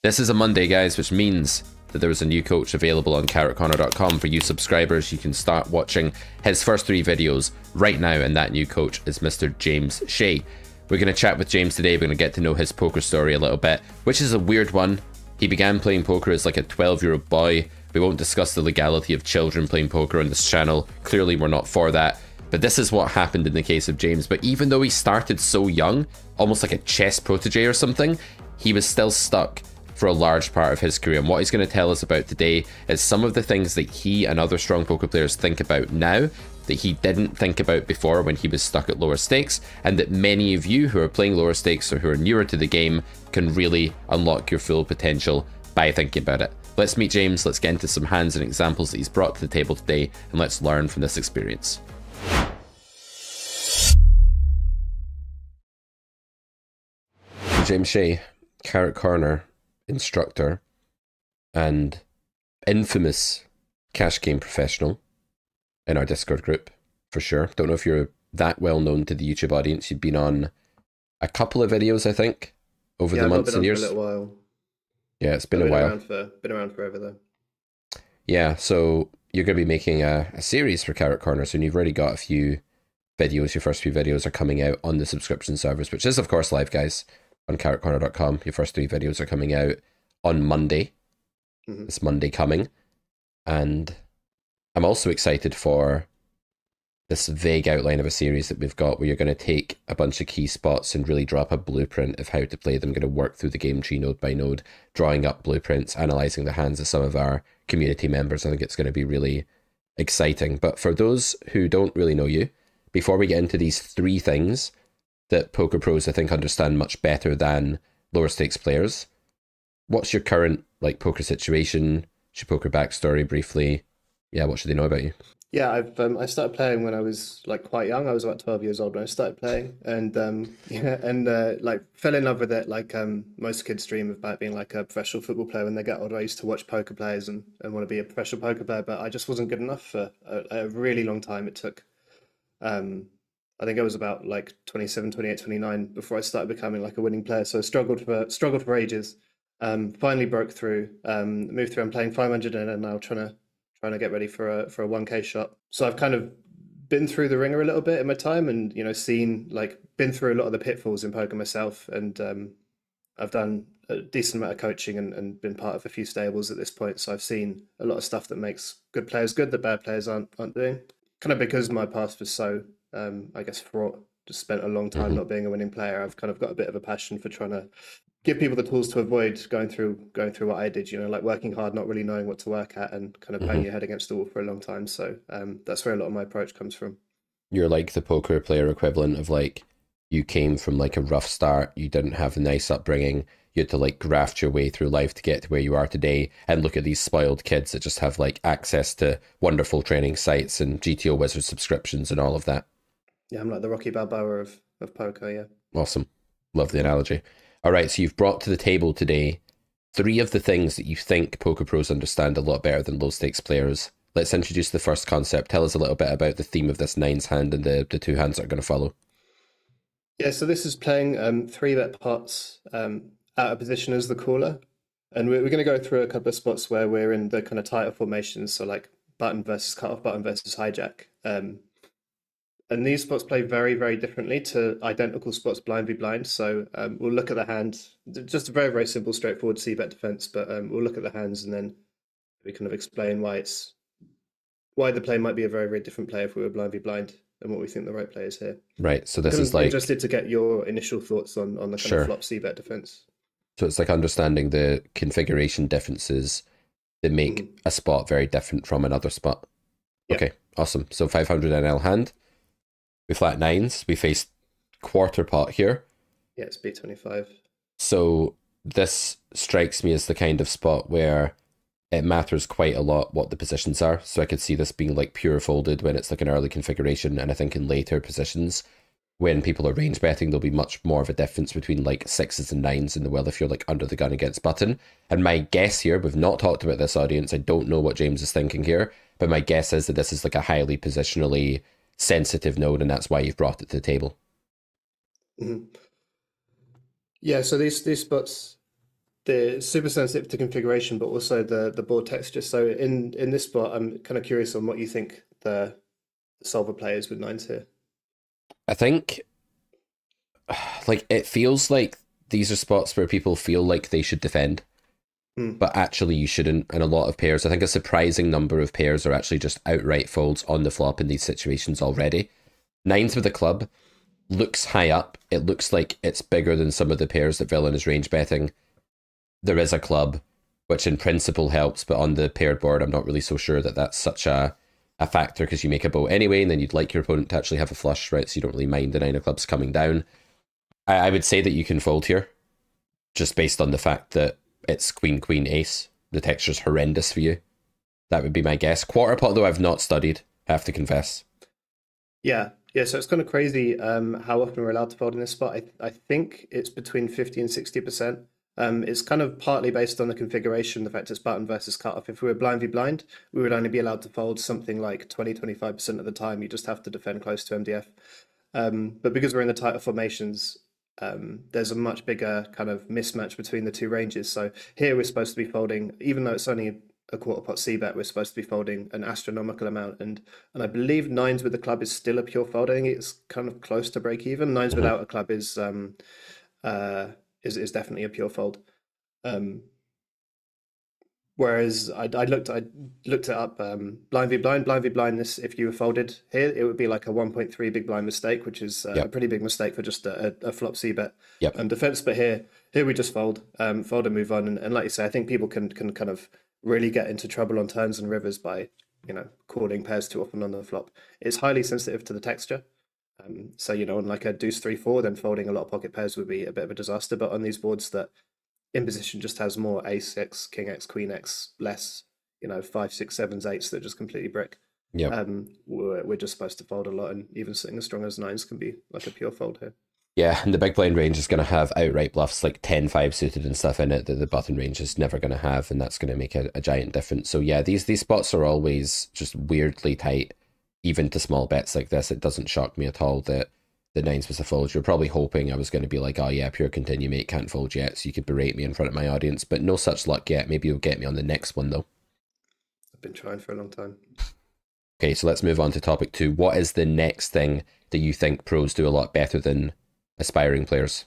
This is a Monday, guys, which means that there is a new coach available on carrotcorner.com. For you subscribers, you can start watching his first 3 videos right now, and that new coach is Mr. James Shea. We're going to chat with James today. We're going to get to know his poker story a little bit, which is a weird one. He began playing poker as like a 12-year-old boy. We won't discuss the legality of children playing poker on this channel. Clearly, we're not for that. But this is what happened in the case of James. But even though he started so young, almost like a chess protege or something, he was still stuck for a large part of his career. And what he's going to tell us about today is some of the things that he and other strong poker players think about now that he didn't think about before when he was stuck at lower stakes, and that many of you who are playing lower stakes or who are newer to the game can really unlock your full potential by thinking about it. Let's meet James, let's get into some hands and examples that he's brought to the table today, and let's learn from this experience. James Shea, Carrot Corner instructor and infamous cash game professional in our Discord group, for sure. Don't know if you're that well known to the YouTube audience. You've been on a couple of videos, I think, over the months and years. Yeah, I've been on for a little while. Yeah, it's been a while. Been around forever, though. Yeah, so you're going to be making a series for Carrot Corner, so you've already got a few videos. Your first few videos are coming out on the subscription servers, which is, of course, live, guys, on carrotcorner.com. Your first 3 videos are coming out on Monday. It's Monday coming. And I'm also excited for this vague outline of a series that we've got where you're going to take a bunch of key spots and really drop a blueprint of how to play them. Going to work through the game tree node by node, drawing up blueprints, analysing the hands of some of our community members. I think it's going to be really exciting. But for those who don't really know you, before we get into these 3 things that poker pros I think understand much better than lower stakes players, what's your current poker situation? Your poker backstory briefly? Yeah, what should they know about you? Yeah, I started playing when I was quite young. I was about 12 years old when I started playing, and fell in love with it. Most kids dream about being a professional football player when they get older. I used to watch poker players and want to be a professional poker player, but I just wasn't good enough for a really long time. It took I think I was about 27, 28, 29 before I started becoming a winning player. So I struggled for ages. Finally broke through, moved through. I'm playing 500 and now trying to get ready for a 1K shot. So I've kind of been through the ringer a little bit in my time, and seen been through a lot of the pitfalls in poker myself, and I've done a decent amount of coaching and been part of a few stables at this point. So I've seen a lot of stuff that makes good players good that bad players aren't doing. Kind of because my past was so I guess fraught, just spent a long time not being a winning player. I've kind of got a bit of a passion for trying to give people the tools to avoid going through what I did, working hard, not really knowing what to work at, and kind of banging your head against the wall for a long time. So that's where a lot of my approach comes from. You're like the poker player equivalent of you came from a rough start, you didn't have a nice upbringing, you had to graft your way through life to get to where you are today, and look at these spoiled kids that just have access to wonderful training sites and GTO Wizard subscriptions and all of that. Yeah, I'm like the Rocky Balboa of poker, yeah. Awesome. Love the analogy. All right, so you've brought to the table today 3 of the things that you think poker pros understand a lot better than low stakes players. Let's introduce the first concept. Tell us a little bit about the theme of this 9's hand and the 2 hands that are going to follow. Yeah, so this is playing 3-bet pots out of position as the caller. And we're going to go through a couple of spots where we're in the kind of tighter formations, so button versus cutoff, button versus hijack. And these spots play very, very differently to identical spots blind v blind. So we'll look at the hand, just a very, very simple, straightforward c-bet defense, but we'll look at the hands and then we kind of explain why the play might be a very, very different play if we were blind v blind and what we think the right play is here. Right, so this is I'm interested to get your initial thoughts on the kind of flop c-bet defense. So it's understanding the configuration differences that make a spot very different from another spot. Yeah. Okay, awesome. So 500 NL hand. We flat 9s. We face quarter pot here. Yeah, it's B25. So this strikes me as the kind of spot where it matters quite a lot what the positions are. So I could see this being pure folded when it's an early configuration, and I think in later positions when people are range betting, there'll be much more of a difference between 6s and 9s in the well if you're under the gun against button. And my guess here, we've not talked about this, audience, I don't know what James is thinking here, but my guess is that this is a highly positionally sensitive node, and that's why you've brought it to the table. Yeah, so these spots the super sensitive to configuration, but also the board texture. So in this spot, I'm kind of curious on what you think the solver play is with nines here. I think, like, it feels like these are spots where people feel like they should defend, but actually you shouldn't. In a lot of pairs, I think a surprising number of pairs are actually just outright folds on the flop in these situations already. Nines with a club looks high up. It looks like it's bigger than some of the pairs that villain is range betting. There is a club, which in principle helps, but on the paired board, I'm not really so sure that that's such a factor, because you make a boat anyway, and then you'd like your opponent to actually have a flush, right? So you don't really mind the nine of clubs coming down. I would say that you can fold here, just based on the fact that it's queen, queen, ace. The texture's horrendous for you. That would be my guess. Quarter pot, though, I've not studied, I have to confess. Yeah, so it's kind of crazy how often we're allowed to fold in this spot. I think it's between 50 and 60%. It's kind of partly based on the configuration, the fact it's button versus cutoff. If we were blind v blind, we would only be allowed to fold something like 20-25% of the time. You just have to defend close to MDF. But because we're in the tighter formations, there's a much bigger kind of mismatch between the two ranges. So here we're supposed to be folding, even though it's only a quarter pot c-bet, we're supposed to be folding an astronomical amount. And I believe nines with the club is still a pure fold. I think it's kind of close to break even. Nines without a club is definitely a pure fold. Whereas I looked it up, blind v blind. This, if you were folded here, it would be like a 1.3 big blind mistake, which is a pretty big mistake for just a flop c bet defense. But here we just fold and move on. And like you say, I think people can kind of really get into trouble on turns and rivers by calling pairs too often on the flop. It's highly sensitive to the texture. So on like a deuce 3-4, then folding a lot of pocket pairs would be a bit of a disaster. But on these boards that in position just has more ace x, king x, queen x, less 5, 6, 7s, 8s that just completely brick. We're just supposed to fold a lot, and even sitting as strong as nines can be like a pure fold here. Yeah, and the big blind range is going to have outright bluffs like 10-5 suited and stuff in it that the button range is never going to have, and that's going to make a giant difference. So yeah, these spots are always just weirdly tight, even to small bets like this. It doesn't shock me at all that the nines was a fold. You're probably hoping I was going to be like, oh yeah, pure continue, mate, can't fold yet, so you could berate me in front of my audience, but no such luck yet. Maybe you'll get me on the next one though. I've been trying for a long time. Okay, so let's move on to topic 2. What is the next thing that you think pros do a lot better than aspiring players?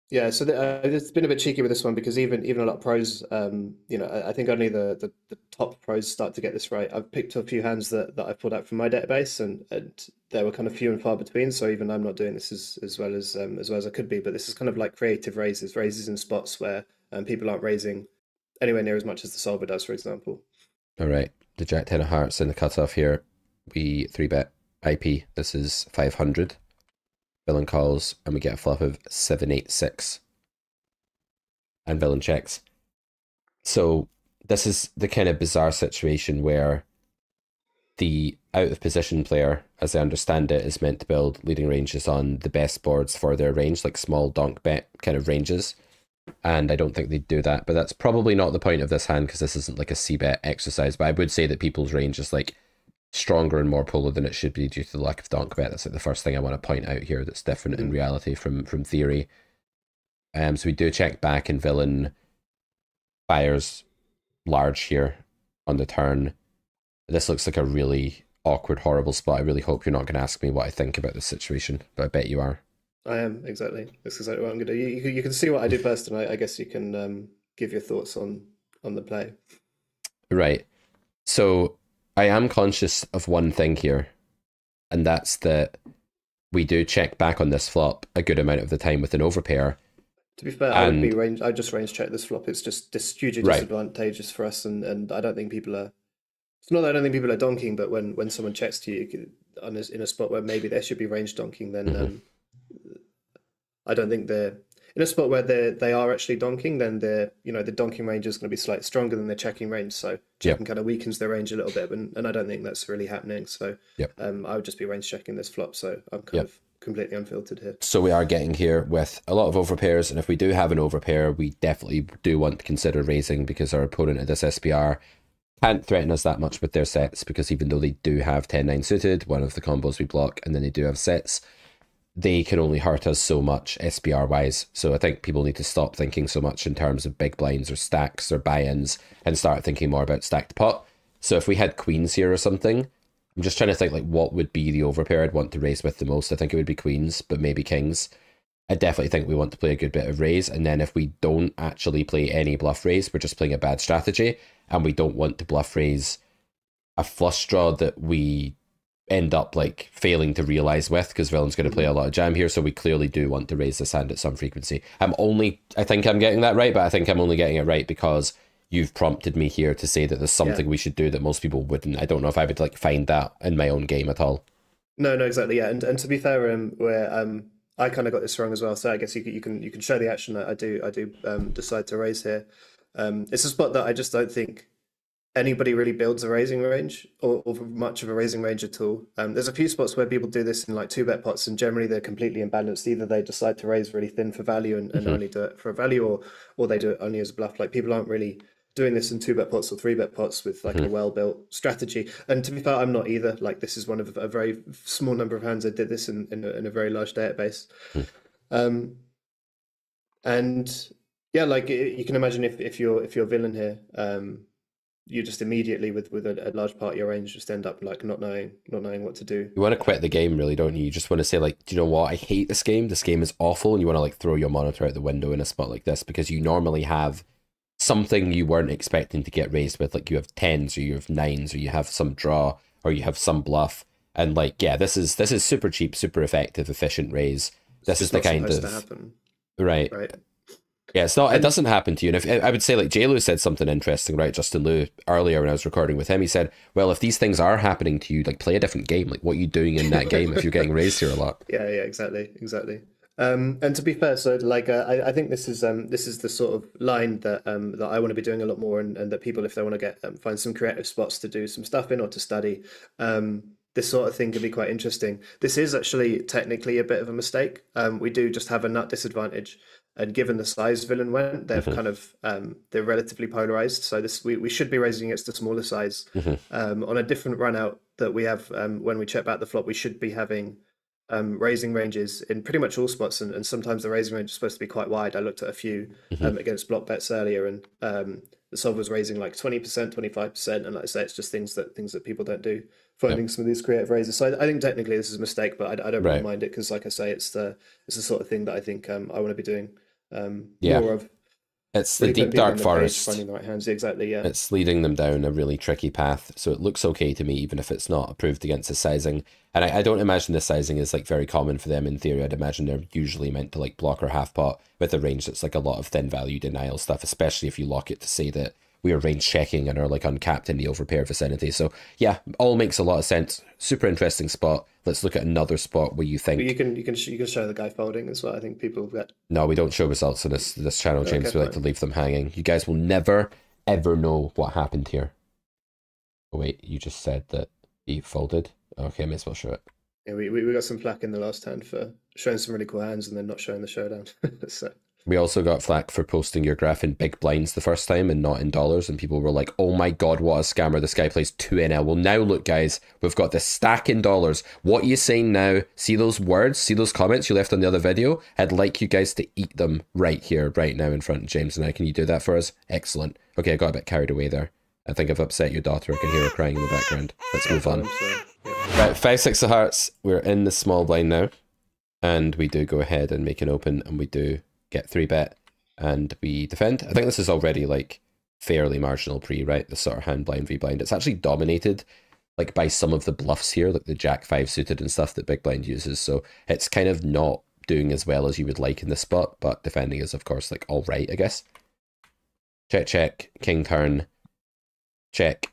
Yeah, so it's been a bit cheeky with this one, because even a lot of pros, I think only the top pros start to get this right. I've picked a few hands that I've pulled out from my database, and there were kind of few and far between. So even I'm not doing this as well as I could be. But this is kind of like creative raises in spots where people aren't raising anywhere near as much as the solver does, for example. All right, the Jack 10 of hearts in the cutoff here. We 3-bet IP. This is 500. Villain calls, and we get a flop of 7-8-6. And villain checks. So this is the kind of bizarre situation where the out of position player, as I understand it, is meant to build leading ranges on the best boards for their range, like small donk bet kind of ranges. And I don't think they'd do that, but that's probably not the point of this hand, because this isn't like a c-bet exercise. But I would say that people's range is like stronger and more polar than it should be due to the lack of donk bet. That's like the first thing I want to point out here that's different in reality from theory. So we do check back, and villain fires large here on the turn. This looks like a really awkward, horrible spot. I really hope you're not going to ask me what I think about this situation, but I bet you are. I am, exactly. That's exactly what I'm going to do. You can see what I do first, and I guess you can give your thoughts on the play. Right. So I am conscious of one thing here, and that's that we do check back on this flop a good amount of the time with an overpair. To be fair, I just range check this flop. It's just hugely disadvantageous for us, and I don't think people are. It's not that I don't think people are donking, but when someone checks to you in a spot where maybe they should be range donking, then I don't think they're in a spot where they are actually donking. Then the donking range is going to be slightly stronger than their checking range, so checking kind of weakens their range a little bit, and I don't think that's really happening. So I would just be range checking this flop. So I'm kind of completely unfiltered here. So we are getting here with a lot of overpairs, and if we do have an overpair, we definitely do want to consider raising, because our opponent at this SPR can't threaten us that much with their sets, because even though they do have 10-9 suited, one of the combos we block, and then they do have sets, they can only hurt us so much SPR wise. So I think people need to stop thinking so much in terms of big blinds or stacks or buy-ins and start thinking more about stacked pot. So if we had queens here or something, I'm just trying to think like what would be the overpair I'd want to raise with the most. I think it would be queens, but maybe kings. I definitely think we want to play a good bit of raise, and then if we don't actually play any bluff raise, we're just playing a bad strategy, and we don't want to bluff raise a flush draw that we end up like failing to realize with, because villain's going to play a lot of jam here, so we clearly do want to raise this hand at some frequency. I think I'm getting that right, but I think I'm only getting it right because you've prompted me here to say that there's something we should do that most people wouldn't. I don't know if I would like find that in my own game at all. No, exactly, yeah. And to be fair, where I kind of got this wrong as well. So I guess you can show the action that I do decide to raise here. It's a spot that I just don't think anybody really builds a raising range or much of a raising range at all. There's a few spots where people do this in like 2-bet pots, and generally they're completely imbalanced. Either they decide to raise really thin for value and only do it for a value, or they do it only as a bluff. Like people aren't really doing this in 2-bet pots or 3-bet pots with like a well-built strategy. And to be fair, I'm not either. Like this is one of a very small number of hands that did this in a very large database. And yeah, like you can imagine if you're villain here, you just immediately with a large part of your range just end up like not knowing what to do. You want to quit the game, really, don't you? You just want to say like, do you know what? I hate this game. This game is awful, and you want to like throw your monitor out the window in a spot like this because you normally have something you weren't expecting to get raised with, like you have tens or you have nines or you have some draw or you have some bluff, and like this is super cheap, super effective, efficient raise. This is the kind of to happen. Right. Yeah, it's not. It doesn't happen to you. And if I would say, like JLou said something interesting, right? Justin Liu earlier when I was recording with him, he said, "Well, if these things are happening to you, like play a different game. Like, what are you doing in that game if you're getting raised here a lot?" Yeah, exactly. And to be fair, so like I think this is the sort of line that that I want to be doing a lot more, and that people, if they want to get find some creative spots to do some stuff in or to study, this sort of thing can be quite interesting. This is actually technically a bit of a mistake. We do just have a nut disadvantage. And given the size villain went, they've kind of they're relatively polarized. So this we should be raising against the smaller size. On a different run out that we have when we check back the flop, we should be having raising ranges in pretty much all spots, and sometimes the raising range is supposed to be quite wide. I looked at a few against block bets earlier, and the solver was raising like 20%, 25%, and like I say, it's just things that people don't do. Finding some of these creative raises. So I think technically this is a mistake, but I don't really mind it because, like I say, it's the sort of thing that I think I want to be doing. More of. It's the deep dark forest. Finding the right hands, exactly. Yeah, it's leading them down a really tricky path. So it looks okay to me, even if it's not approved against the sizing. And I don't imagine the sizing is like very common for them in theory. I'd imagine they're usually meant to like block or half pot with a range that's like a lot of thin value denial stuff, especially if you lock it to say that we are range checking and are like uncapped in the overpair vicinity. So yeah, all makes a lot of sense. Super interesting spot. Let's look at another spot where you think you can show the guy folding as well. I think people get. No, we don't show results on this channel, James. Okay, we like to leave them hanging. You guys will never ever know what happened here. Oh wait, you just said that he folded. Okay, I may as well show it. Yeah, we got some flack in the last hand for showing some really cool hands and then not showing the showdown. So. We also got flack for posting your graph in big blinds the first time and not in dollars, and people were like, oh my god, what a scammer, this guy plays 2NL. Well, now look guys, we've got this stack in dollars. What are you saying now? See those words? See those comments you left on the other video? I'd like you guys to eat them right here, right now in front of James and I. Can you do that for us? Excellent. Okay, I got a bit carried away there. I think I've upset your daughter. I can hear her crying in the background. Let's move on. Right, 5-6 of hearts. We're in the small blind now, and we do go ahead and make an open, and we do get 3-bet, and we defend. I think this is already like fairly marginal pre, right? The sort of hand blind v blind. It's actually dominated like by some of the bluffs here, like the Jack 5 suited and stuff that big blind uses. So it's kind of not doing as well as you would like in this spot, but defending is of course like all right, I guess. Check, king turn, check,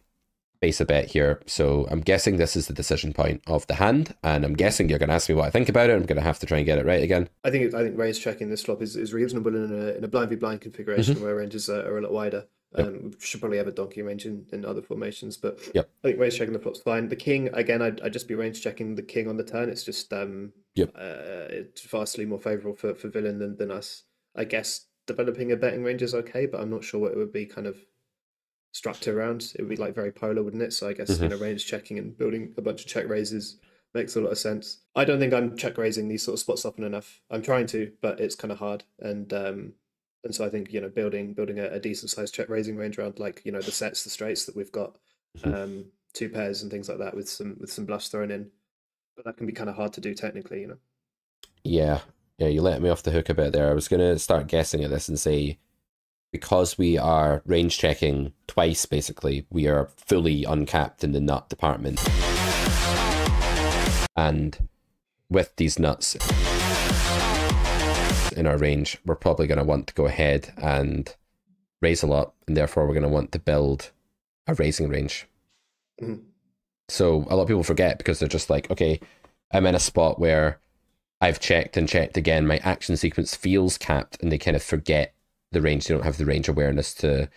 base a bet here. So I'm guessing this is the decision point of the hand, and I'm guessing you're going to ask me what I think about it. I'm going to have to try and get it right again. I think raise checking this flop is reasonable in a blind v blind configuration where ranges are a lot wider. We should probably have a donkey range in other formations, but I think raise checking the flop's fine. The king, again, I'd just be range checking the king on the turn. It's just it's vastly more favourable for villain than us. I guess developing a betting range is okay, but I'm not sure what it would be kind of structure around. It would be like very polar, wouldn't it? So I guess range checking and building a bunch of check raises Makes a lot of sense. I don't think I'm check raising these sort of spots often enough. I'm trying to, but it's kind of hard. And so I think, building a decent sized check raising range around like, the sets, the straights that we've got, Mhm. two pairs and things like that with some bluffs thrown in. But that can be kind of hard to do technically. Yeah, yeah, you let me off the hook a bit there. I was gonna start guessing at this and say because we are range checking twice, basically, we are fully uncapped in the nut department. And with these nuts in our range, we're probably going to want to go ahead and raise a lot, and therefore we're going to want to build a raising range. Mhm. So a lot of people forget because they're just like, okay, I'm in a spot where I've checked and checked again, my action sequence feels capped, and they kind of forget the range. They don't have the range awareness to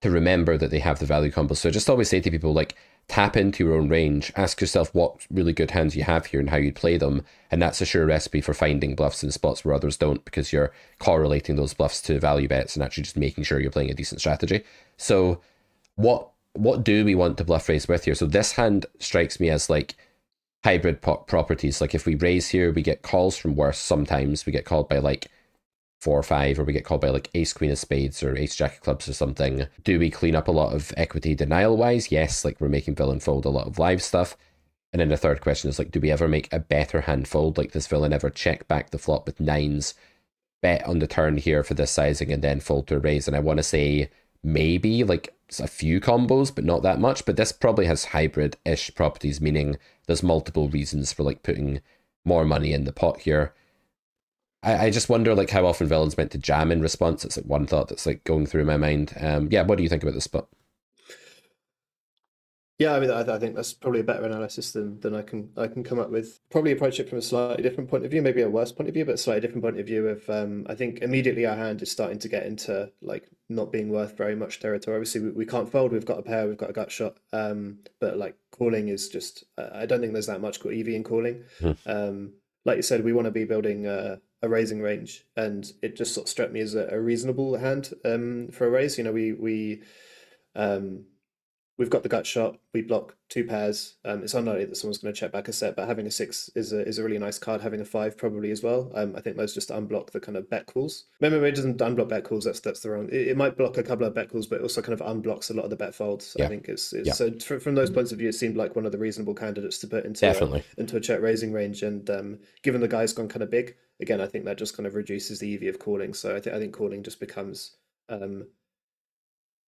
remember that they have the value combos. So I just always say to people, like, tap into your own range, ask yourself what really good hands you have here and how you'd play them, and that's a sure recipe for finding bluffs in spots where others don't, because you're correlating those bluffs to value bets and actually just making sure you're playing a decent strategy. So what do we want to bluff raise with here? So this hand strikes me as like hybrid properties. Like if we raise here, we get calls from worse. Sometimes we get called by like 4 or 5, or we get called by like ace queen of spades or ace jack of clubs or something. Do we clean up a lot of equity denial wise? Yes, like we're making villain fold a lot of live stuff. And then the third question is like, do we ever make a better hand fold? Like, does villain ever check back the flop with nines, bet on the turn here for this sizing, and then fold to a raise? And I want to say maybe like a few combos, but not that much. But this probably has hybrid-ish properties, meaning there's multiple reasons for like putting more money in the pot here. I just wonder like how often villain's meant to jam in response. It's like one thought that's like going through my mind. Yeah, what do you think about this spot? Yeah, I mean, I think that's probably a better analysis than I can come up with. Probably approach it from a slightly different point of view, maybe a worse point of view, but a slightly different point of view of I think immediately our hand is starting to get into like not being worth very much territory. Obviously, we can't fold. We've got a pair. We've got a gut shot. But like calling is just I don't think there's that much EV in calling. Mhm. Like you said, we want to be building a raising range, and it just sort of struck me as a reasonable hand for a raise. Um, we've got the gut shot. We block two pairs. It's unlikely that someone's going to check back a set, but having a 6 is a really nice card. Having a 5 probably as well. I think those just unblock the kind of bet calls. Remember, it doesn't unblock bet calls. That's the wrong. It might block a couple of bet calls, but it also kind of unblocks a lot of the bet folds. I Yeah, think it's yeah, so from those points of view, it seemed like one of the reasonable candidates to put definitely. into a check raising range. And given the guy's gone kind of big again, I think that just kind of reduces the EV of calling. So I think calling just becomes um,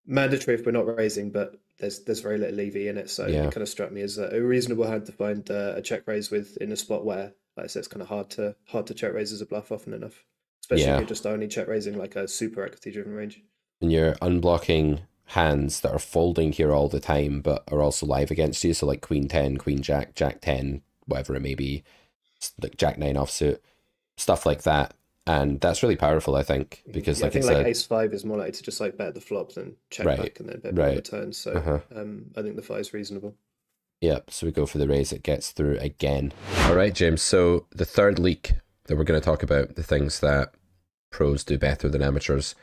mandatory if we're not raising, but there's very little EV in it, so Yeah, it kind of struck me as a reasonable hand to find a check raise with in a spot where, like I said, it's kind of hard to check raise as a bluff often enough, especially if yeah. you're just only check raising like a super equity driven range. And you're unblocking hands that are folding here all the time, but are also live against you. So like queen 10, queen jack, jack 10, whatever it may be, like jack 9 offsuit, stuff like that. And that's really powerful, I think, because Yeah, I like I think like said, ace 5 is more likely to just like bet the flop than check right, back and then bet big on the right. turn. So Uh-huh. I think the 5 is reasonable. Yep, so we go for the raise, it gets through again. All right, James, so the third leak that we're going to talk about, the things that pros do better than amateurs,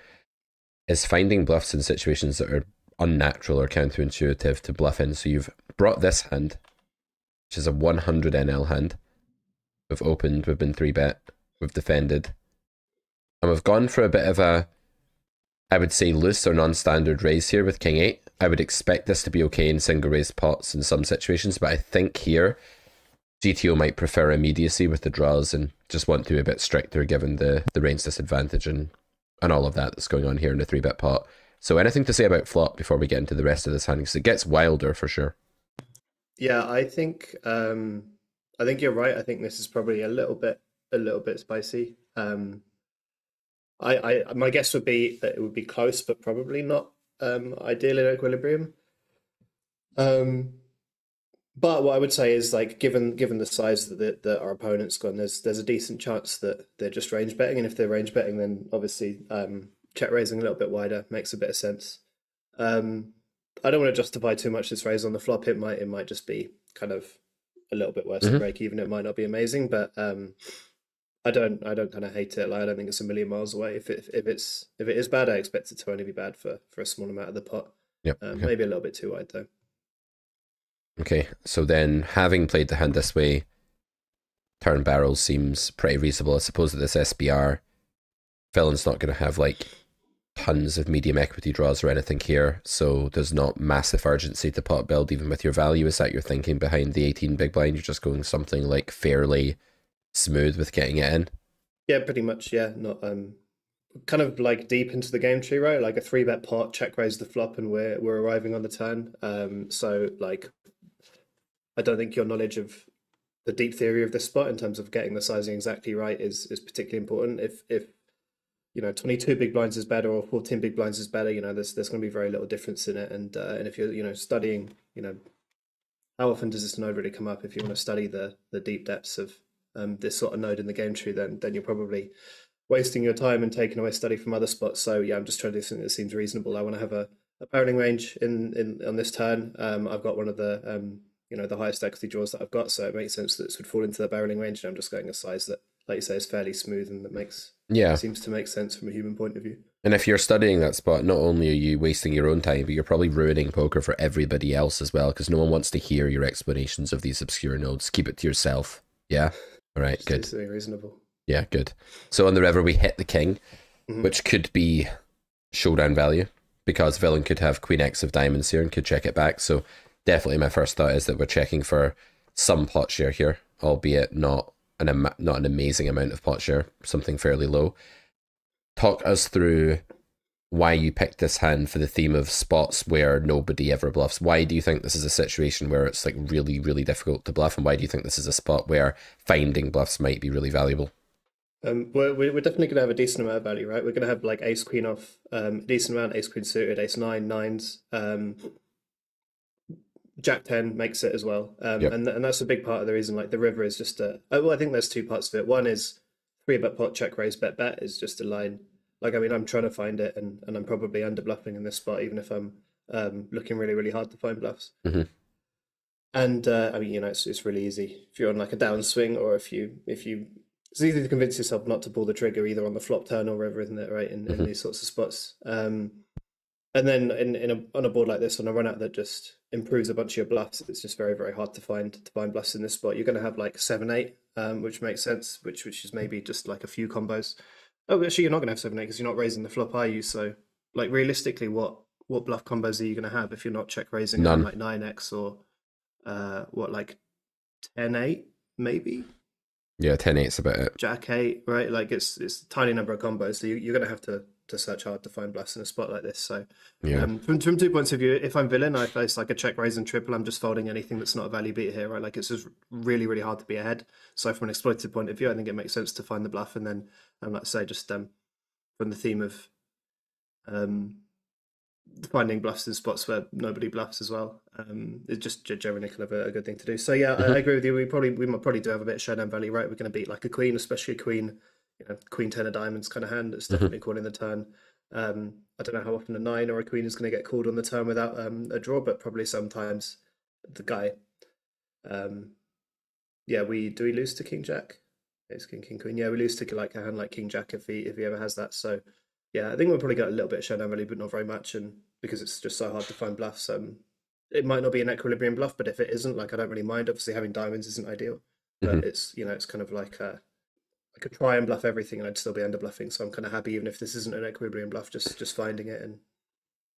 is finding bluffs in situations that are unnatural or counterintuitive to bluff in. So you've brought this hand, which is a 100 NL hand. We've opened, we've been 3-bet, we've defended, and we've gone for a bit of a, I would say, loose or non-standard raise here with King 8. I would expect this to be okay in single raised pots in some situations, but I think here GTO might prefer immediacy with the draws and just want to be a bit stricter given the range disadvantage and all of that that's going on here in the 3-bet pot. So anything to say about flop before we get into the rest of this hand? Because it gets wilder for sure. Yeah, I think you're right. I think this is probably a little bit spicy. My guess would be that it would be close, but probably not ideal in equilibrium. Um, but what I would say is like given the size that our opponent's gone, there's a decent chance that they're just range betting, and if they're range betting, then obviously check raising a little bit wider makes a bit of sense. Um, I don't want to justify too much this raise on the flop. It might just be kind of a little bit worse than break even. It might not be amazing, but I don't kind of hate it. Like I don't think it's a million miles away. If it is bad, I expect it to only be bad for a small amount of the pot. Yep. Okay. Maybe a little bit too wide though. Okay, so then having played the hand this way, turn barrels seems pretty reasonable. I suppose that this SBR villain's not going to have like tons of medium equity draws or anything here, so there's not massive urgency to pot build even with your value. Is that your thinking behind the 18 big blind? You're just going something like fairly smooth with getting it in? Yeah, pretty much. Yeah, not kind of like deep into the game tree, right? Like a 3-bet pot, check raise the flop, and we're arriving on the turn. So like I don't think your knowledge of the deep theory of this spot in terms of getting the sizing exactly right is particularly important. If 22 big blinds is better or 14 big blinds is better, there's going to be very little difference in it. And if you're studying, how often does this node really come up? If you want to study the deep depths of this sort of node in the game tree, then you're probably wasting your time and taking away study from other spots. So yeah, I'm just trying to do something that seems reasonable. I want to have a barreling range in on this turn. I've got one of the the highest equity draws that I've got, so it makes sense that this would fall into the barreling range. And I'm just going a size that, like you say, is fairly smooth and that seems to make sense from a human point of view. And if you're studying that spot, not only are you wasting your own time, but you're probably ruining poker for everybody else as well, because no one wants to hear your explanations of these obscure nodes. Keep it to yourself. Yeah? All right, Just good. something reasonable. Yeah, good. So on the river, we hit the king, which could be showdown value, because villain could have queen X of diamonds here and could check it back. So definitely my first thought is that we're checking for some pot share here, albeit not an amazing amount of pot share, something fairly low. Talk us through why you picked this hand for the theme of spots where nobody ever bluffs. Why do you think this is a situation where it's like really, really difficult to bluff? And why do you think this is a spot where finding bluffs might be really valuable? We're definitely going to have a decent amount of value, right? We're going to have like ace queen off, a decent amount, ace queen suited, ace nine, nines, jack 10 makes it as well. And that's a big part of the reason. Like the river is just I think there's two parts to it. One is 3-bet pot, check raise, bet is just a line. Like, I mean, I'm trying to find it, and I'm probably under bluffing in this spot, even if I'm looking really, really hard to find bluffs. And I mean, it's really easy if you're on like a downswing, or if you it's easy to convince yourself not to pull the trigger either on the flop turn or river, isn't it? Right, in these sorts of spots. And then on a board like this, on a run out that just improves a bunch of your bluffs, it's just very, very hard to find bluffs in this spot. You're going to have like 7-8, which makes sense, which is maybe just like a few combos. Oh, actually, you're not going to have 7-8 because you're not raising the flop, are you? So, like realistically, what bluff combos are you going to have if you're not check raising? None. Like 9x or like 10-8 maybe? Yeah, 10-8's about it. Jack 8, right? Like it's a tiny number of combos, so you're going to have to search hard to find bluffs in a spot like this. So yeah, from 2 points of view, if I'm villain, I face like a check raise and triple, I'm just folding anything that's not a value beat here, right? Like it's just really, really hard to be ahead. So from an exploitative point of view, I think it makes sense to find the bluff. And then like I say, just from the theme of finding bluffs in spots where nobody bluffs as well, it's just generally kind of a good thing to do. So yeah, I agree with you. We might probably do have a bit of showdown value, right? We're going to beat like a queen, especially a queen, queen 10 of diamonds kind of hand that's definitely calling the turn. I don't know how often a 9 or a queen is going to get called on the turn without a draw, but probably sometimes the guy. Yeah, we lose to king jack? It's king queen. Yeah, we lose to like a hand like king jack if he ever has that. So yeah, I think we'll probably get a little bit of showdown value, but not very much. And because it's just so hard to find bluffs, it might not be an equilibrium bluff, but if it isn't, like I don't really mind. Obviously, having diamonds isn't ideal, but it's it's kind of like I could try and bluff everything and I'd still be under bluffing. So I'm kind of happy, even if this isn't an equilibrium bluff, just finding it and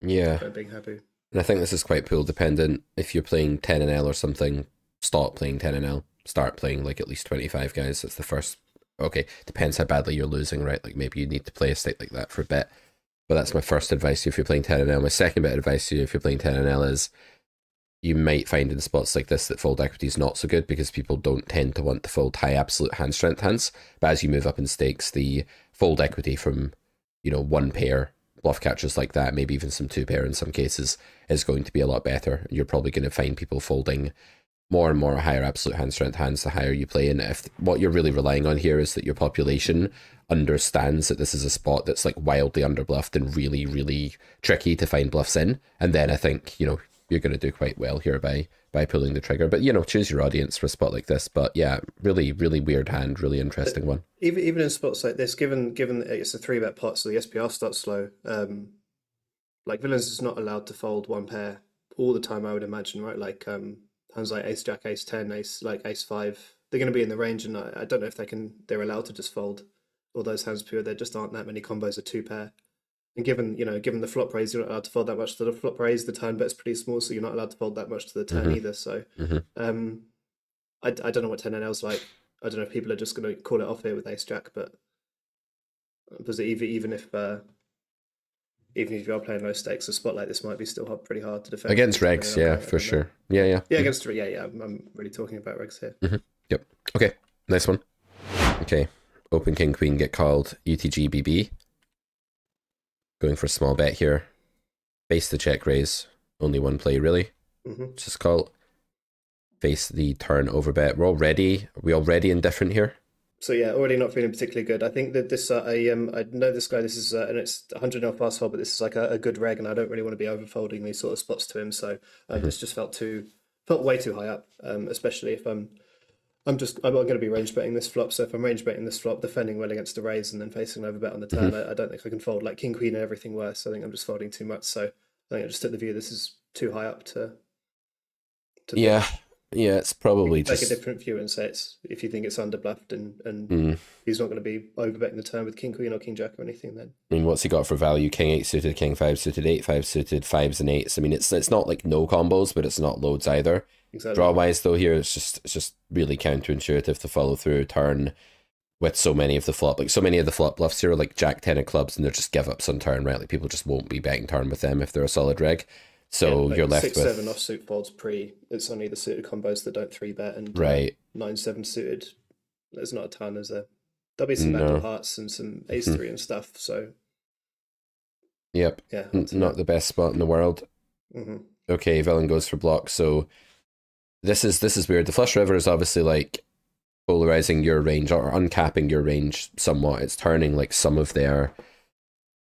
being happy. And I think this is quite pool dependent. If you're playing 10 and L or something, stop playing 10 and L. Start playing like at least 25 guys. That's the first. Okay, depends how badly you're losing, right? Like maybe you need to play a stake like that for a bit. But that's my first advice to you if you're playing 10 and L. My second bit of advice to you if you're playing 10 and L is you might find in spots like this that fold equity is not so good because people don't tend to want to fold high absolute hand strength hands. But as you move up in stakes, the fold equity from, one pair bluff catchers like that, maybe even some 2 pair in some cases, is going to be a lot better. You're probably going to find people folding more and more higher absolute hand strength hands the higher you play. And if what you're really relying on here is that your population understands that this is a spot that's like wildly underbluffed and really, really tricky to find bluffs in, and then I think, you're going to do quite well here by pulling the trigger. But, choose your audience for a spot like this. But yeah, really, really weird hand, really interesting one. Even in spots like this, given that it's a 3-bet pot, so the SPR starts slow, like villains is not allowed to fold 1 pair all the time, I would imagine, right? Like hands like ace jack, ace 10, ace 5, they're going to be in the range, and I don't know if they're allowed to just fold all those hands pure. There just aren't that many combos of two pair. And given the flop raise, you're not allowed to fold that much to the flop raise. The turn bet's pretty small, so you're not allowed to fold that much to the turn either. So, I don't know what 10NL's like. I don't know if people are just going to call it off here with ace jack, but because even if you are playing low stakes, a spot like this might be still pretty hard to defend against regs. Yeah, for sure. Yeah. Yeah, against yeah. I'm really talking about regs here. Yep. Okay. Nice one. Okay. Open king queen get called. UTG BB. Going for a small bet here. Face the check raise. Only one play really. Just call. Face the turn over bet. Are we already indifferent here? So yeah, already not feeling particularly good. I think that this I know this guy. This is and it's 100 fast fold, but this is like a good reg, and I don't really want to be overfolding these sort of spots to him. So this just felt way too high up, especially if I'm going to be range betting this flop. So if I'm range betting this flop, defending well against a raise, and then facing an overbet on the turn, I don't think I can fold like king queen and everything worse. I think I'm just folding too much. So I think I just took the view this is too high up to yeah. Yeah, it's probably take just a different view and say it's if you think it's under bluffed and he's not going to be overbetting the turn with king queen or king jack or anything. Then I mean, what's he got for value? King 8 suited, king 5 suited, 8-5 suited, 5s and 8s. I mean, it's not like no combos, but it's not loads either. Exactly. Draw wise though, here it's just really counterintuitive to follow through a turn with so many of the flop bluffs here are like jack 10 of clubs, and they're just give ups on turn, right? Like people just won't be betting turn with them if they're a solid reg. So like you're left 6-7 with offsuit folds pre. It's only the suited combos that don't 3-bet, and right 9-7 suited. There's not a ton. There'll be some backdoor hearts and some ace 3 and stuff. So yep, yeah, not the best spot in the world. Okay, villain goes for block. So this is weird. The flush river is obviously like polarizing your range or uncapping your range somewhat. It's turning like some of their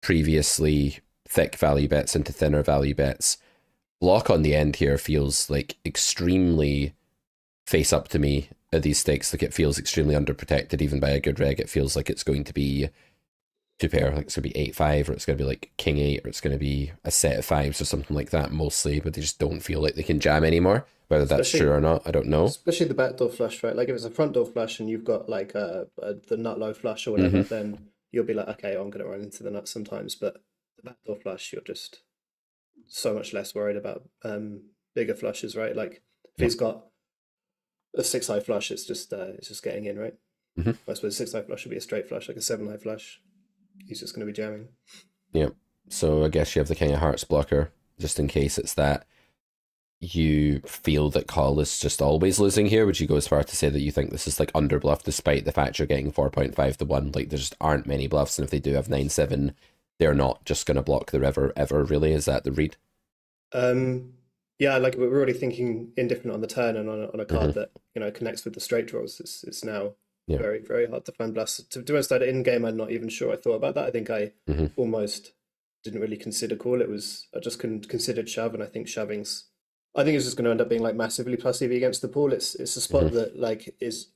previously thick value bets into thinner value bets. Block on the end here feels like extremely face up to me at these stakes. Like it feels extremely underprotected even by a good reg. It feels like it's going to be two pair, like it's going to be 8-5, or it's going to be like king 8, or it's going to be a set of 5s or something like that mostly, but they just don't feel like they can jam anymore. Whether that's true or not, I don't know. Especially the backdoor flush, right? Like if it's a front door flush and you've got like the nut low flush or whatever, then you'll be like, okay, I'm going to run into the nuts sometimes. But the backdoor flush, you're just so much less worried about bigger flushes, right? Like if he's got a 6-high flush, it's just getting in, right? I suppose a 6-high flush would be a straight flush, like a 7-high flush. He's just going to be jamming. Yeah. So I guess you have the king of hearts blocker, just in case it's that you feel that call is just always losing here. Would you go as far to say that you think this is like under bluff despite the fact you're getting 4.5 to 1? Like there just aren't many bluffs, and if they do have 9-7, they're not just going to block the river ever, really? Is that the read? Yeah, like we're already thinking indifferent on the turn, and on a card that connects with the straight draws. It's now very, very hard to find bluffs. To be honest, in game, I'm not even sure I thought about that. I think I almost didn't really consider call. I just considered shove, and I think it's just going to end up being like massively plus EV against the pool. It's a spot that like is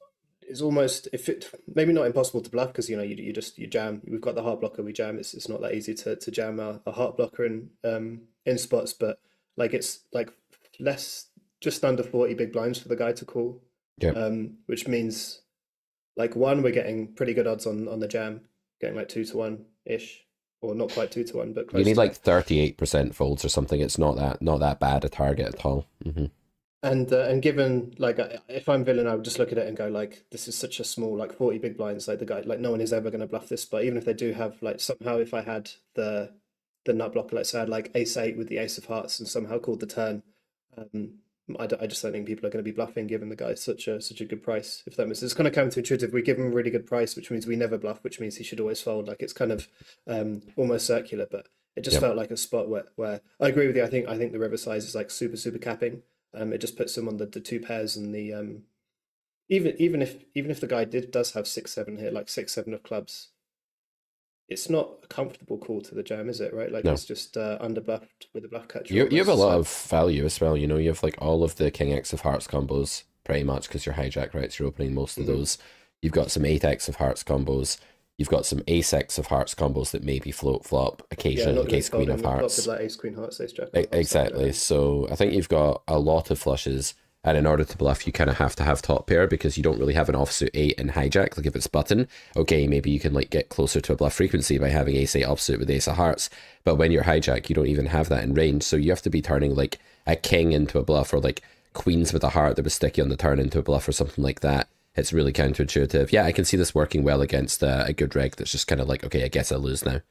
almost, if it maybe not impossible to bluff, because you jam. We've got the heart blocker, we jam. It's not that easy to jam a heart blocker in spots, but like it's like just under 40 big blinds for the guy to call. Which means like we're getting pretty good odds on the jam, getting like 2-1 ish, or not quite 2-1, but close. You need like 38% folds or something. It's not that bad a target at all. And given like if I'm villain, I would just look at it and go like, this is such a small, like 40 big blinds, like the guy, like no one is ever going to bluff this. But even if they do have, like somehow if I had the nut blocker, let's say I had like ace 8 with the ace of hearts and somehow called the turn, I just don't think people are going to be bluffing given the guy's such a good price. If that makes sense, it's kind of counterintuitive. We give him a really good price, which means we never bluff, which means he should always fold. Like it's kind of almost circular, but it just felt like a spot where I agree with you. I think the river size is like super capping. It just puts him on the two pairs, and the even if the guy does have 6-7 here, like 6-7 of clubs, it's not a comfortable call to the jam, is it? Right, like it's just under bluffed with a bluff catcher. You have a lot of value as well. You have like all of the king X of hearts combos pretty much because you're hijack, right? So you're opening most of those. You've got some 8x of hearts combos. You've got some ace X of hearts combos that maybe float flop occasionally, like ace queen of hearts. Like ace queen hearts, ace jack. Exactly. So I think you've got a lot of flushes, And in order to bluff, you kind of have to have top pair because you don't really have an offsuit 8 in hijack. Like if it's button, okay, maybe you can like get closer to a bluff frequency by having ace 8 offsuit with ace of hearts. But when you're hijack, you don't even have that in range. So you have to be turning like a king into a bluff, or like queens with a heart that was sticky on the turn into a bluff or something like that. It's really counterintuitive. Yeah, I can see this working well against a good reg that's just kind of like, okay, I guess I lose now.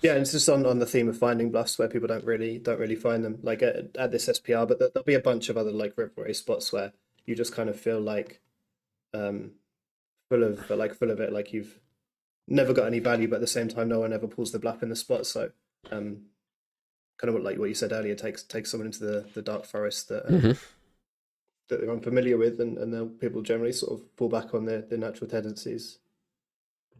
Yeah, and it's just on the theme of finding bluffs where people don't really find them, like at this SPR, but there'll be a bunch of other like river spots where you just kind of feel like full of it, like you've never got any value, but at the same time no one ever pulls the bluff in the spot. So kind of what you said earlier, takes someone into the dark forest that that they're unfamiliar with, and then people generally sort of fall back on their natural tendencies.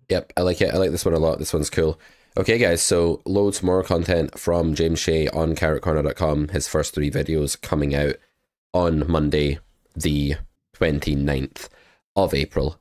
Yep, I like it. I like this one a lot. This one's cool. Okay, guys, so loads more content from James Shea on carrotcorner.com. His first 3 videos coming out on Monday, the 29th of April.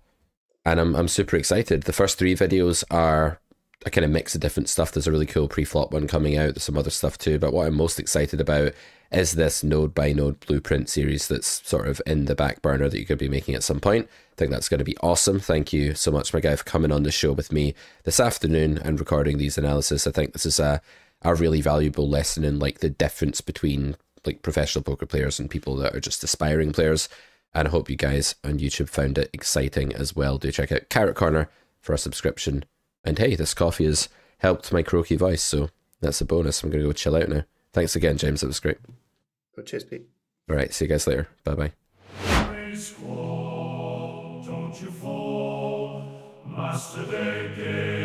And I'm super excited. The first 3 videos are a kind of mix of different stuff. There's a really cool pre-flop one coming out. There's some other stuff too. But what I'm most excited about is this node by node blueprint series that's sort of in the back burner that you could be making at some point. I think that's going to be awesome. Thank you so much, my guy, for coming on the show with me this afternoon and recording these analysis. I think this is a really valuable lesson in like the difference between like professional poker players and people that are just aspiring players. And I hope you guys on YouTube found it exciting as well. Do check out Carrot Corner for a subscription. And hey, this coffee has helped my croaky voice, so that's a bonus. I'm going to go chill out now. Thanks again, James. That was great. Well, cheers, Pete. All right, see you guys later. Bye-bye. Don't you fall, Master Decade.